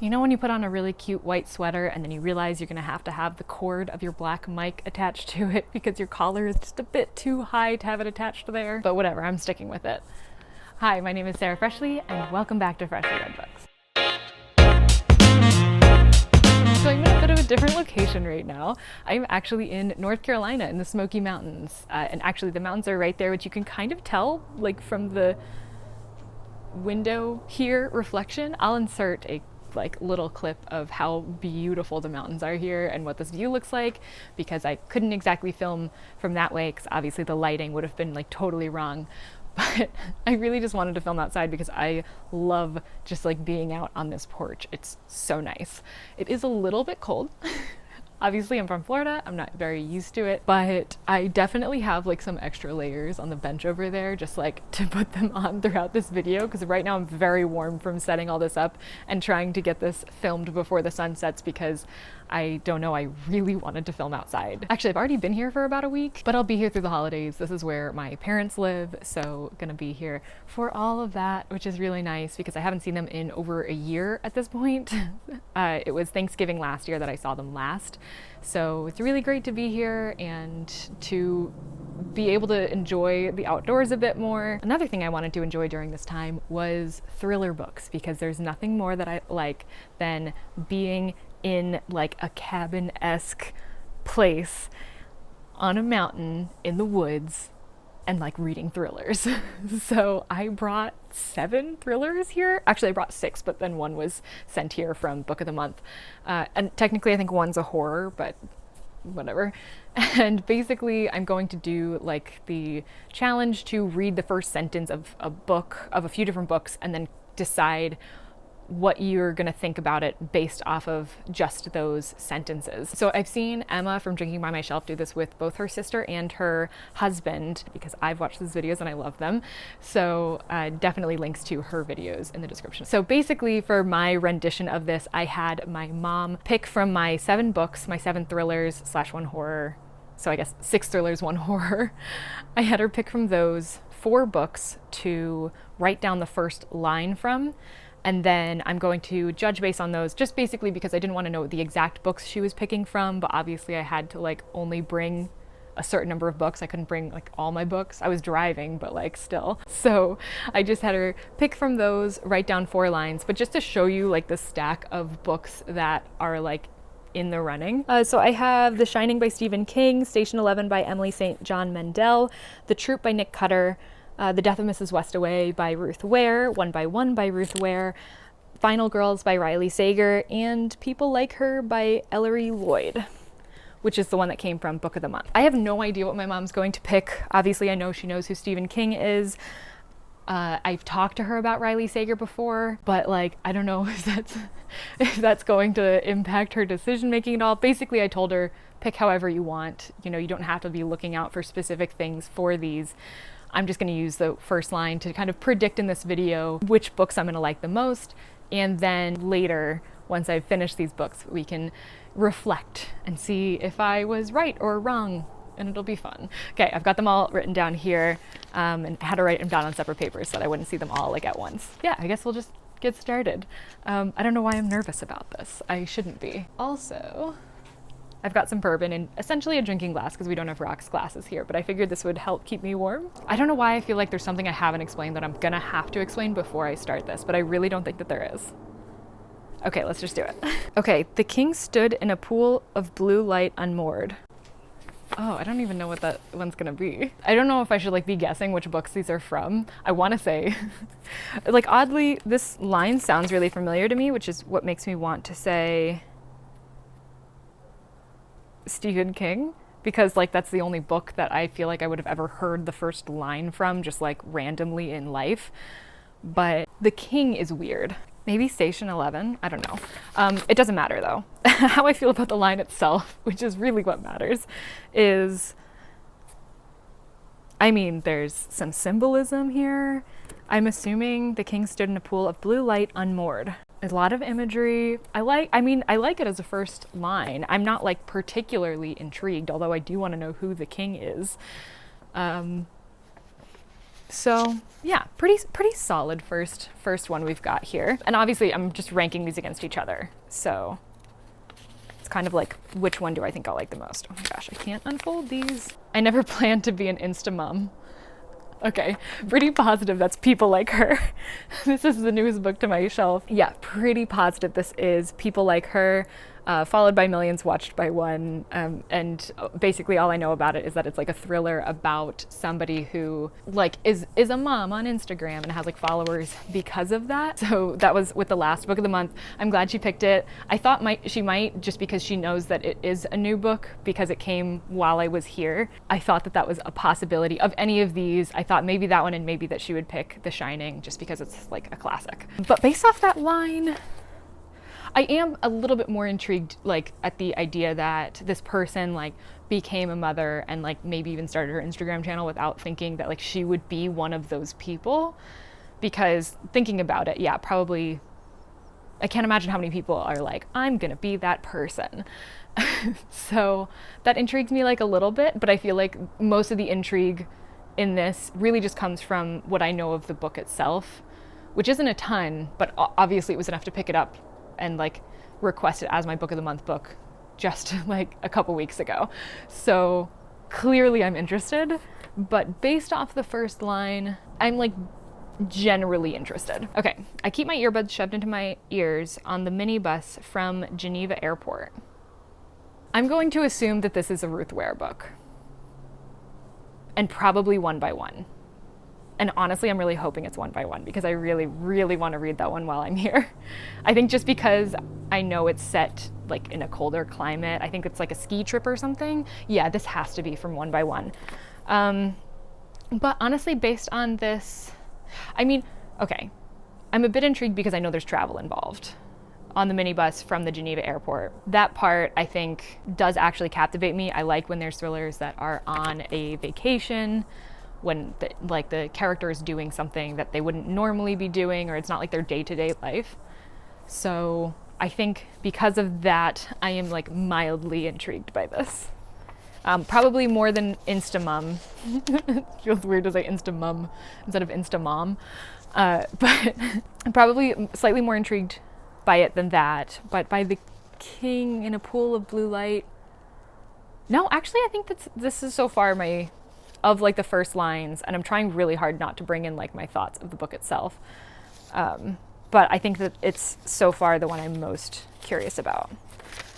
You know when you put on a really cute white sweater and then you realize you're gonna have to have the cord of your black mic attached to it because your collar is just a bit too high to have it attached there? But whatever, I'm sticking with it. Hi, my name is Sarah Freshley and welcome back to Freshly Read Books. So I'm in a bit of a different location right now. I'm actually in North Carolina in the Smoky Mountains. And actually the mountains are right there, which you can kind of tell like from the window here reflection. I'll insert a little clip of how beautiful the mountains are here and what this view looks like, because I couldn't exactly film from that way because obviously the lighting would have been like totally wrong. But I really just wanted to film outside because I love just like being out on this porch. It's so nice. It is a little bit cold. Obviously I'm from Florida, I'm not very used to it, but I definitely have like some extra layers on the bench over there just like to put them on throughout this video, because right now I'm very warm from setting all this up and trying to get this filmed before the sun sets because I don't know, I really wanted to film outside. Actually, I've already been here for about a week, but I'll be here through the holidays. This is where my parents live, so gonna be here for all of that, which is really nice because I haven't seen them in over a year at this point. It was Thanksgiving last year that I saw them last. So it's really great to be here and to be able to enjoy the outdoors a bit more. Another thing I wanted to enjoy during this time was thriller books, because there's nothing more that I like than being in like a cabin-esque place on a mountain in the woods and like reading thrillers. So I brought 7 thrillers here. Actually, I brought 6, but then one was sent here from Book of the Month. And technically I think one's a horror, but whatever. And basically I'm going to do like the challenge to read the first sentence of a book, of a few different books, and then decide what you're gonna think about it based off of just those sentences. So I've seen Emma from Drinking by My Shelf do this with both her sister and her husband, because I've watched those videos and I love them. So definitely links to her videos in the description. So basically for my rendition of this, I had my mom pick from my 7 books, my 7 thrillers / 1 horror. So I guess 6 thrillers, 1 horror. I had her pick from those 4 books to write down the first line from. And then I'm going to judge based on those, just basically because I didn't want to know the exact books she was picking from, but obviously I had to like only bring a certain number of books. I couldn't bring like all my books. I was driving, but like still. So I just had her pick from those, write down 4 lines, but just to show you like the stack of books that are like in the running. So I have The Shining by Stephen King, Station 11 by Emily St. John Mandel, The Troop by Nick Cutter, The Death of Mrs. Westaway by Ruth Ware, 1 by 1 by Ruth Ware, Final Girls by Riley Sager, and People Like Her by Ellery Lloyd, which is the one that came from Book of the Month. I have no idea what my mom's going to pick. Obviously, I know she knows who Stephen King is. I've talked to her about Riley Sager before, but like, I don't know if that's going to impact her decision making at all. Basically, I told her, pick however you want. You know, you don't have to be looking out for specific things for these. I'm just going to use the first line to kind of predict in this video which books I'm going to like the most. And then later, once I've finished these books, we can reflect and see if I was right or wrong, and it'll be fun. Okay, I've got them all written down here and had to write them down on separate papers so that I wouldn't see them all like at once. Yeah, I guess we'll just get started. I don't know why I'm nervous about this. I shouldn't be. Also, I've got some bourbon in essentially a drinking glass because we don't have rocks glasses here, but I figured this would help keep me warm. I don't know why I feel like there's something I haven't explained that I'm gonna have to explain before I start this, but I really don't think that there is. Okay, let's just do it. Okay, the king stood in a pool of blue light unmoored. Oh, I don't even know what that one's gonna be. I don't know if I should like be guessing which books these are from. I wanna say, like oddly, this line sounds really familiar to me, which is what makes me want to say Stephen King, because like that's the only book that I feel like I would have ever heard the first line from just like randomly in life. But the king is weird. Maybe Station 11, I don't know. It doesn't matter though. How I feel about the line itself, which is really what matters, is, I mean, there's some symbolism here. I'm assuming the king stood in a pool of blue light unmoored. A lot of imagery. I like it as a first line. I'm not like particularly intrigued, although I do want to know who the king is. So yeah, pretty solid first one we've got here. And obviously I'm just ranking these against each other. So it's kind of like, which one do I think I'll like the most? Oh my gosh, I can't unfold these. I never planned to be an Insta mom. Okay, pretty positive that's People Like Her. This is the newest book to my shelf. Yeah, pretty positive this is People Like Her, followed by millions, watched by one. And basically all I know about it is that it's like a thriller about somebody who like is a mom on Instagram and has like followers because of that. So that was with the last book of the month. I'm glad she picked it. I thought she might just because she knows that it is a new book because it came while I was here. I thought that was a possibility of any of these. I thought maybe that one and maybe that she would pick The Shining just because it's like a classic. But based off that line, I am a little bit more intrigued like at the idea that this person like became a mother and like maybe even started her Instagram channel without thinking that like she would be one of those people, because thinking about it, yeah, probably I can't imagine how many people are like, I'm gonna be that person. So that intrigues me like a little bit, but I feel like most of the intrigue in this really just comes from what I know of the book itself, which isn't a ton, but obviously it was enough to pick it up and like request it as my book of the month book just like a couple weeks ago. So clearly I'm interested, but based off the first line, I'm like generally interested. Okay, I keep my earbuds shoved into my ears on the minibus from Geneva Airport. I'm going to assume that this is a Ruth Ware book, and probably one by one. And honestly, I'm really hoping it's one by one because I really, really want to read that one while I'm here. I think just because I know it's set like in a colder climate, I think it's like a ski trip or something. Yeah, this has to be from one by one. But honestly, based on this, I mean, okay, I'm a bit intrigued because I know there's travel involved on the minibus from the Geneva airport. That part, I think, does actually captivate me. I like when there's thrillers that are on a vacation, when the character is doing something that they wouldn't normally be doing, or it's not like their day-to-day life. So I think because of that, I am like mildly intrigued by this. Probably more than Instamum. It feels weird to say Instamum instead of Instamom. But I'm probably slightly more intrigued by it than that. But by the king in a pool of blue light. No, actually, I think this is so far of like the first lines, and I'm trying really hard not to bring in like my thoughts of the book itself. But I think that it's so far the one I'm most curious about.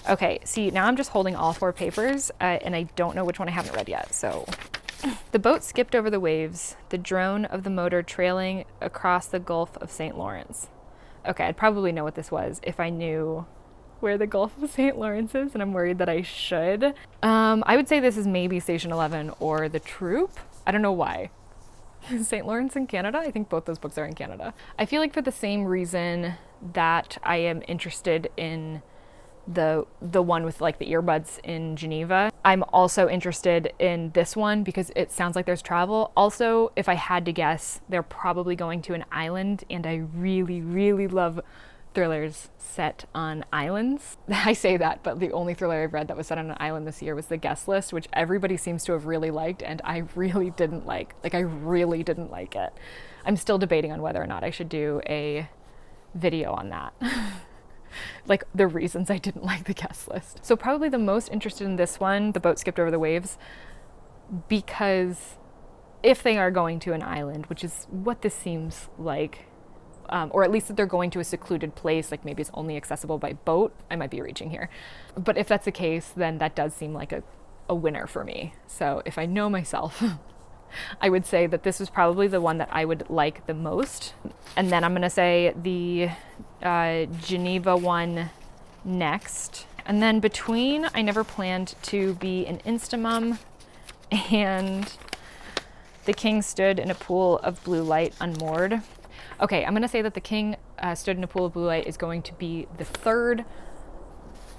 Okay, see, now I'm just holding all four papers, and I don't know which one I haven't read yet, so. The boat skipped over the waves, the drone of the motor trailing across the Gulf of St. Lawrence. Okay, I'd probably know what this was if I knew where the Gulf of St. Lawrence is, and I'm worried that I should. I would say this is maybe Station 11 or The Troop. I don't know why. St. Lawrence in Canada? I think both those books are in Canada. I feel like for the same reason that I am interested in the one with like the earbuds in Geneva, I'm also interested in this one because it sounds like there's travel. Also, if I had to guess, they're probably going to an island, and I really, really love thrillers set on islands. I say that, but the only thriller I've read that was set on an island this year was The Guest List, which everybody seems to have really liked, and I really didn't like. Like, I really didn't like it. I'm still debating on whether or not I should do a video on that. Like, the reasons I didn't like The Guest List. So probably the most interested in this one, The Boat Skipped Over the Waves, because if they are going to an island, which is what this seems like, or at least that they're going to a secluded place, like maybe it's only accessible by boat. I might be reaching here. But if that's the case, then that does seem like a winner for me. So if I know myself, I would say that this was probably the one that I would like the most. And then I'm going to say the Geneva one next. And then between I Never Planned to Be an Instamum and The King Stood in a Pool of Blue Light Unmoored. Okay, I'm going to say that The King Stood in a Pool of Blue Light is going to be the third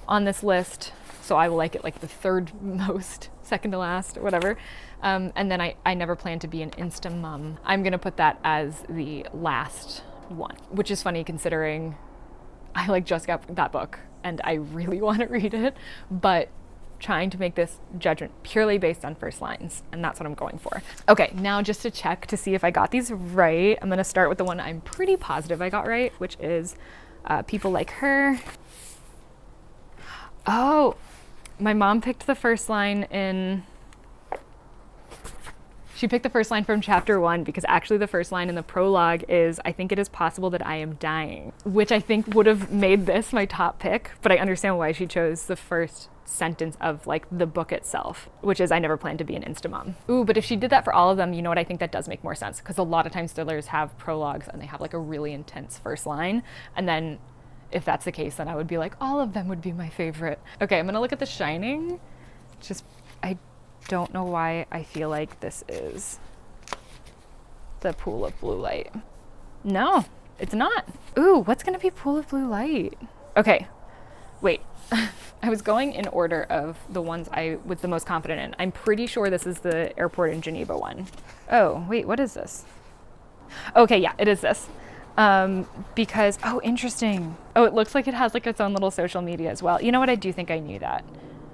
on this list. So I will like it like the third most, second to last, or whatever. And then I Never Planned to Be an Instamum. I'm going to put that as the last one, which is funny considering I like just got that book and I really want to read it, but trying to make this judgment purely based on first lines, and that's what I'm going for. Okay, now just to check to see if I got these right, I'm gonna start with the one I'm pretty positive I got right, which is people like her. Oh, my mom picked the first line in... She picked the first line from chapter 1 because actually the first line in the prologue is, I think it is possible that I am dying, which I think would have made this my top pick, but I understand why she chose the first sentence of like the book itself, which is, I never planned to be an Instamom. Ooh, but if she did that for all of them, you know what, I think that does make more sense, because a lot of times thrillers have prologues and they have like a really intense first line, and then if that's the case, then I would be like, all of them would be my favorite. Okay, I'm gonna look at The Shining. I don't know why I feel like this is the Pool of Blue Light. No, it's not. Ooh, what's gonna be Pool of Blue Light? Okay, wait. I was going in order of the ones I was the most confident in. I'm pretty sure this is the Airport in Geneva one. Oh, wait, what is this? Okay, yeah, it is this. Because, oh, interesting. Oh, it looks like it has like its own little social media as well. You know what, I do think I knew that,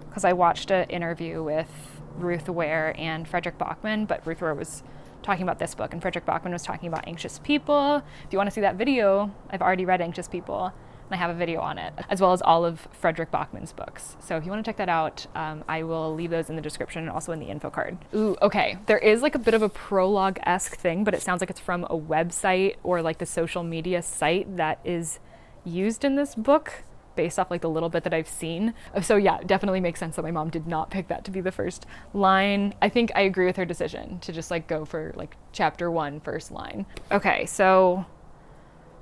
because I watched an interview with Ruth Ware and Frederick Bachman, but Ruth Ware was talking about this book and Frederick Bachman was talking about Anxious People. If you want to see that video, I've already read Anxious People and I have a video on it, as well as all of Frederick Bachman's books. So if you want to check that out, I will leave those in the description and also in the info card. Ooh, okay. There is like a bit of a prologue-esque thing, but it sounds like it's from a website or like the social media site that is used in this book, based off like the little bit that I've seen. So yeah, it definitely makes sense that my mom did not pick that to be the first line. I think I agree with her decision to just like go for like chapter 1 first line. Okay, so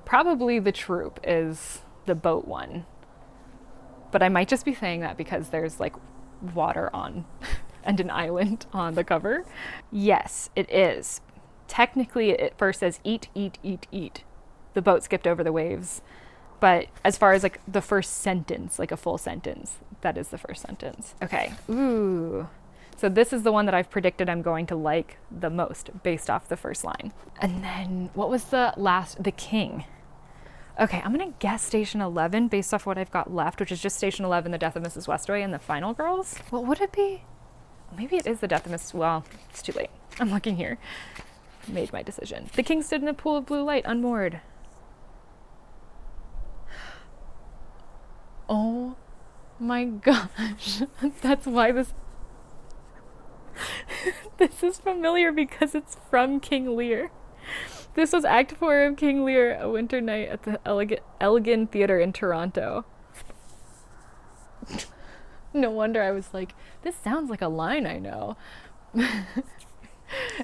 probably The Troop is the boat one, but I might just be saying that because there's like water on and an island on the cover. Yes, it is. Technically it first says eat, eat, eat, eat. The boat skipped over the waves. But as far as like the first sentence, like a full sentence, that is the first sentence. Okay, ooh. So this is the one that I've predicted I'm going to like the most based off the first line. And then what was the last, The King. Okay, I'm gonna guess Station 11 based off what I've got left, which is just Station 11, The Death of Mrs. Westaway, and The Final Girls. What would it be? Maybe it is The Death of Mrs. Well, it's too late. I'm looking here. Made my decision. The King stood in a pool of blue light, unmoored. Oh my gosh, that's why this is familiar, because it's from King Lear. This was Act 4 of King Lear, A Winter Night at the Elgin Theatre in Toronto. No wonder I was like, this sounds like a line I know.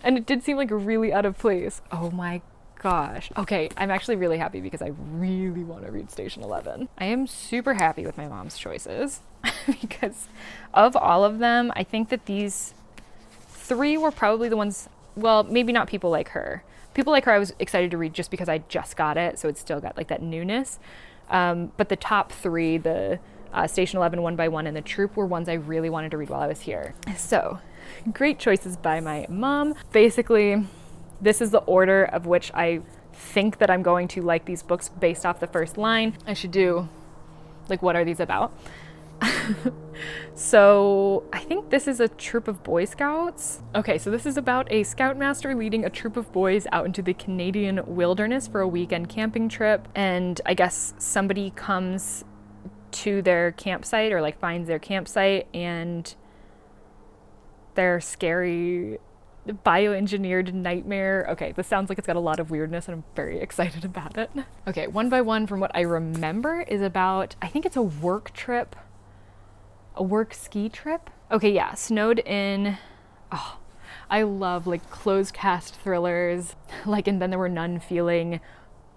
And it did seem like really out of place. Oh my gosh. Okay, I'm actually really happy because I really want to read Station 11. I am super happy with my mom's choices because of all of them, I think that these 3 were probably the ones, well, maybe not People Like Her. People Like Her I was excited to read just because I just got it, so it's still got like that newness. But the top 3, the Station 11, One by One, and The Troop were ones I really wanted to read while I was here. So, great choices by my mom. Basically, this is the order of which I think that I'm going to like these books based off the first line. I should do, like, what are these about? So I think this is a troop of Boy Scouts. Okay, so this is about a scoutmaster leading a troop of boys out into the Canadian wilderness for a weekend camping trip. And I guess somebody comes to their campsite or like finds their campsite and their scary bioengineered nightmare. Okay, this sounds like it's got a lot of weirdness and I'm very excited about it. Okay, One by One, from what I remember, is about, I think it's a work trip, a work ski trip. Okay, yeah, snowed in. Oh, I love like closed cast thrillers. Like, and then there were none feeling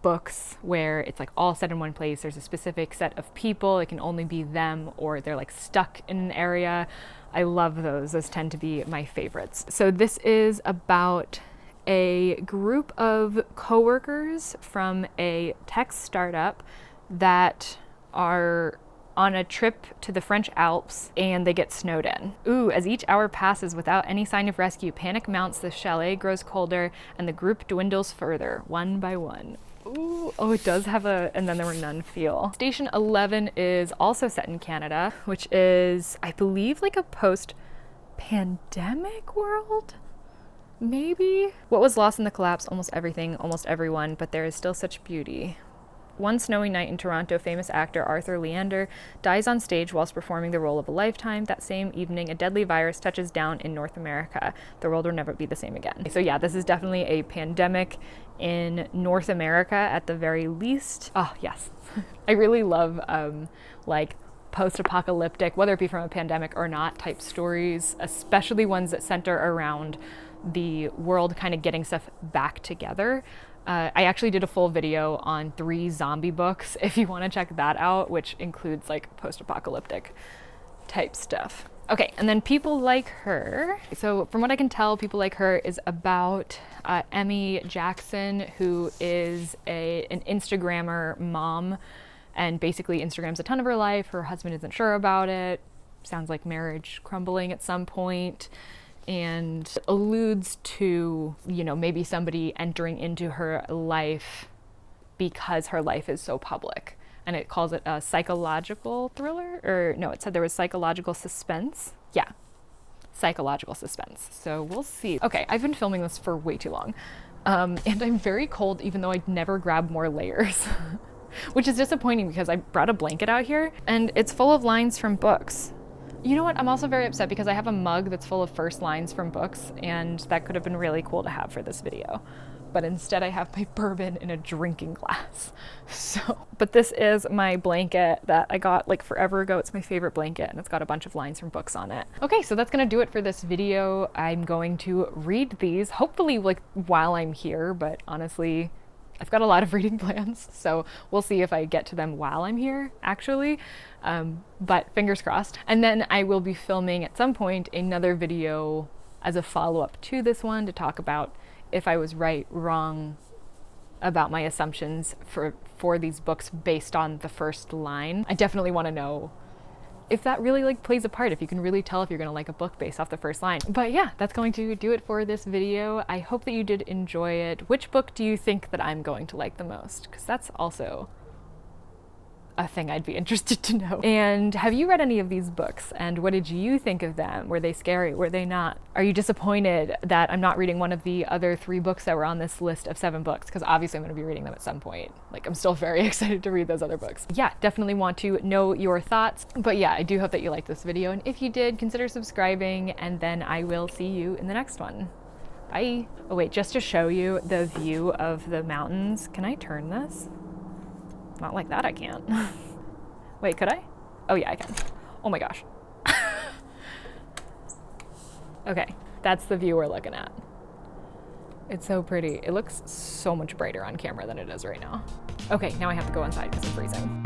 books where it's like all set in one place. There's a specific set of people. It can only be them, or they're like stuck in an area. I love those. Those tend to be my favorites. So this is about a group of coworkers from a tech startup that are on a trip to the French Alps and they get snowed in. Ooh, as each hour passes without any sign of rescue, panic mounts, the chalet grows colder, and the group dwindles further, one by one. Ooh, oh, it does have a and then there were none feel. Station 11 is also set in Canada, which is, I believe, like a post-pandemic world? Maybe? What was lost in the collapse? Almost everything, almost everyone, but there is still such beauty. One snowy night in Toronto, famous actor Arthur Leander dies on stage whilst performing the role of a lifetime. That same evening, a deadly virus touches down in North America. The world will never be the same again. So yeah, this is definitely a pandemic in North America at the very least. Oh, yes. I really love like post-apocalyptic, whether it be from a pandemic or not, type stories, especially ones that center around the world kind of getting stuff back together. I actually did a full video on 3 zombie books if you want to check that out, which includes like post-apocalyptic type stuff. Okay, and then People Like Her. So from what I can tell, People Like Her is about Emmy Jackson, who is an Instagrammer mom, and basically Instagrams a ton of her life. Her husband isn't sure about it. Sounds like marriage crumbling at some point. And alludes to, you know, maybe somebody entering into her life because her life is so public. And it calls it a psychological thriller, or no, it said there was psychological suspense. Yeah, psychological suspense. So we'll see. Okay, I've been filming this for way too long. And I'm very cold, even though I'd never grab more layers, which is disappointing because I brought a blanket out here and it's full of lines from books. You know what? I'm also very upset because I have a mug that's full of first lines from books, and that could have been really cool to have for this video. But instead I have my bourbon in a drinking glass. So, but this is my blanket that I got like forever ago. It's my favorite blanket and it's got a bunch of lines from books on it. Okay, so that's gonna do it for this video. I'm going to read these, hopefully like while I'm here, but honestly, I've got a lot of reading plans, so we'll see if I get to them while I'm here, actually, but fingers crossed. And then I will be filming at some point another video as a follow-up to this one to talk about if I was right, wrong about my assumptions for these books based on the first line. I definitely want to know if that really like plays a part, if you can really tell if you're gonna like a book based off the first line. But yeah, that's going to do it for this video. I hope that you did enjoy it. Which book do you think that I'm going to like the most? Because that's also a thing I'd be interested to know. And have you read any of these books? And what did you think of them? Were they scary? Were they not? Are you disappointed that I'm not reading one of the other 3 books that were on this list of 7 books? Because obviously I'm going to be reading them at some point. Like, I'm still very excited to read those other books. Yeah, definitely want to know your thoughts. But yeah, I do hope that you liked this video. And if you did, consider subscribing, and then I will see you in the next one. Bye. Oh wait, just to show you the view of the mountains, can I turn this? Not like that, I can't. Wait, could I? Oh yeah, I can. Oh my gosh. Okay, that's the view we're looking at. It's so pretty. It looks so much brighter on camera than it is right now. Okay, now I have to go inside because I'm freezing.